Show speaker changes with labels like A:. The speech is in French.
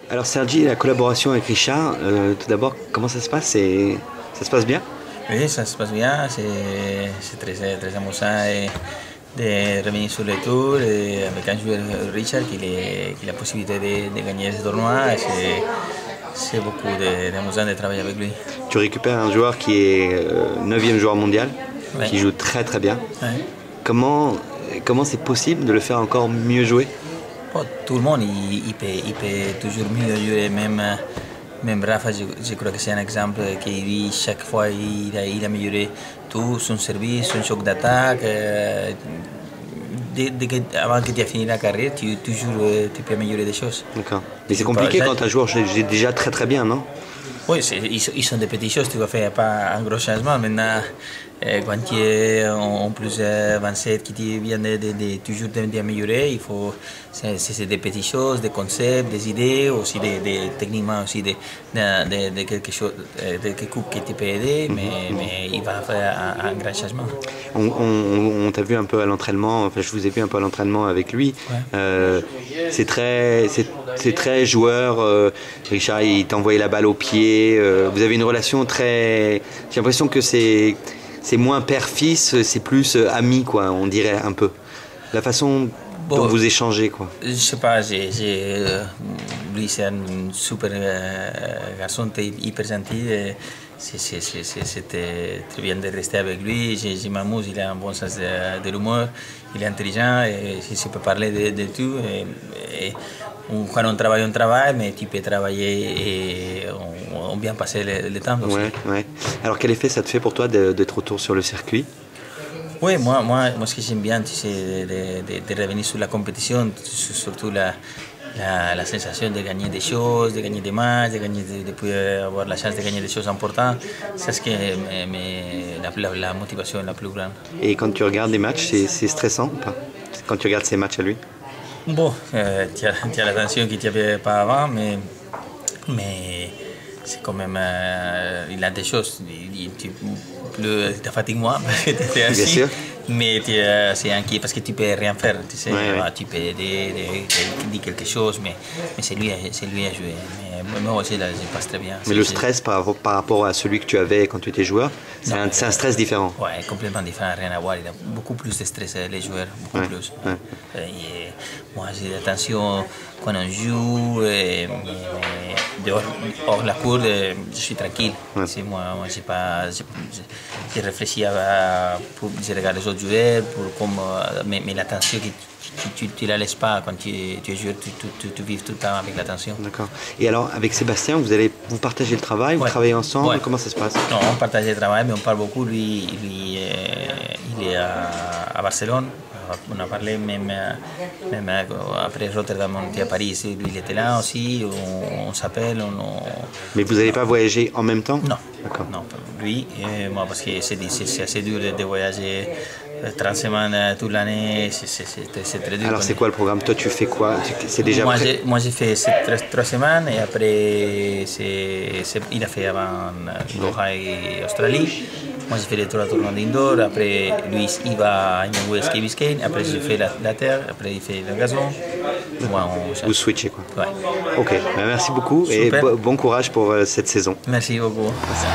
A: Alors Sergi, la collaboration avec Richard, tout d'abord, comment ça se passe? Ça se passe bien?
B: Oui, ça se passe bien, c'est très amusant de revenir sur le tour avec un joueur Richard qui a la possibilité de gagner ce tournoi. C'est beaucoup d'amusant de travailler avec lui.
A: Tu récupères un joueur qui est 9e joueur mondial,
B: Ouais.
A: qui joue très très bien.
B: Ouais.
A: Comment c'est possible de le faire encore mieux jouer?
B: Bon, tout le monde il peut toujours mieux jouer, même Rafa, je crois que c'est un exemple qui lui, chaque fois il a amélioré tout, son service, son choc d'attaque. Avant que tu aies fini la carrière, tu peux améliorer des choses.
A: D'accord. Mais c'est compliqué quand un joueur est déjà très très bien, non?
B: Oui, ils sont des petites choses, tu vas faire pas un gros changement. Maintenant, quand tu es en plus 27, qui tu viens toujours d'améliorer, il faut, c'est des petites choses, des concepts, des idées, aussi techniquement aussi de quelque chose, de quelques coups qui te peut aider, mais il va faire un grand changement.
A: On t'a vu un peu à l'entraînement, enfin je vous ai vu un peu à l'entraînement avec lui.
B: Ouais.
A: C'est très joueur. Richard, il t'envoyait la balle au pied. Vous avez une relation très. J'ai l'impression que c'est moins père-fils, c'est plus ami, quoi, on dirait un peu. La façon dont vous échangez, quoi.
B: Je sais pas, lui c'est un super garçon, hyper gentil. C'était très bien de rester avec lui. Je m'amuse, il a un bon sens de l'humour, il est intelligent et je peux parler de tout. Quand on travaille, mais tu peux travailler et on bien passer le temps.
A: Ouais, ouais. Alors quel effet ça te fait pour toi d'être retour sur le circuit?
B: Oui, moi ce que j'aime bien, tu sais, de revenir sur la compétition, surtout la sensation de gagner des choses, de gagner des matchs, de pouvoir avoir la chance de gagner des choses importantes, c'est ce qui est la motivation la plus grande.
A: Et quand tu regardes des matchs, c'est stressant ou pas? Quand tu regardes ces matchs à lui?
B: Bon, tu as l'attention qu'il n'y avait pas avant, mais c'est quand même, il a des choses, tu fatigues moins parce que tu es assis, mais tu es assez inquiet parce que tu ne peux rien faire, tu sais, tu peux dire quelque chose, mais c'est lui à jouer. Mais moi aussi, là, je passe très bien.
A: Mais le stress par rapport à celui que tu avais quand tu étais joueur, c'est un stress différent.
B: Oui, complètement différent, rien à voir. Il a beaucoup plus de stress, les joueurs, beaucoup plus. Et moi, j'ai l'attention quand on joue, mais hors la cour, je suis tranquille. Moi, je réfléchis je regarde les autres joueurs, mais l'attention tu ne la laisses pas quand tu es joueur, tu vis tout le temps avec l'attention.
A: D'accord. Et alors, avec Sébastien, vous partagez le travail, vous travaillez ensemble, comment ça se passe?
B: Non, on partage le travail, mais on parle beaucoup. Lui, il est à Barcelone. On a parlé même après Rotterdam, on était à Paris, lui il était là aussi, on s'appelle.
A: Mais vous n'allez pas voyager en même temps?
B: Non, non, lui et moi, parce que c'est assez dur de voyager 30 semaines toute l'année, c'est très dur.
A: Alors c'est quoi le programme? Toi tu fais quoi? C'est déjà prêt?
B: Moi j'ai fait 3 semaines et après il a fait avant Doha et Australie. Moi j'ai fait les 3 tournois d'indoor, après lui il va à West Key Biscayne, après j'ai fait la terre, après il fait le gazon.
A: Vous switchez quoi?
B: Ouais.
A: Ok, merci beaucoup. Super. Et bon courage pour cette saison.
B: Merci beaucoup. Merci.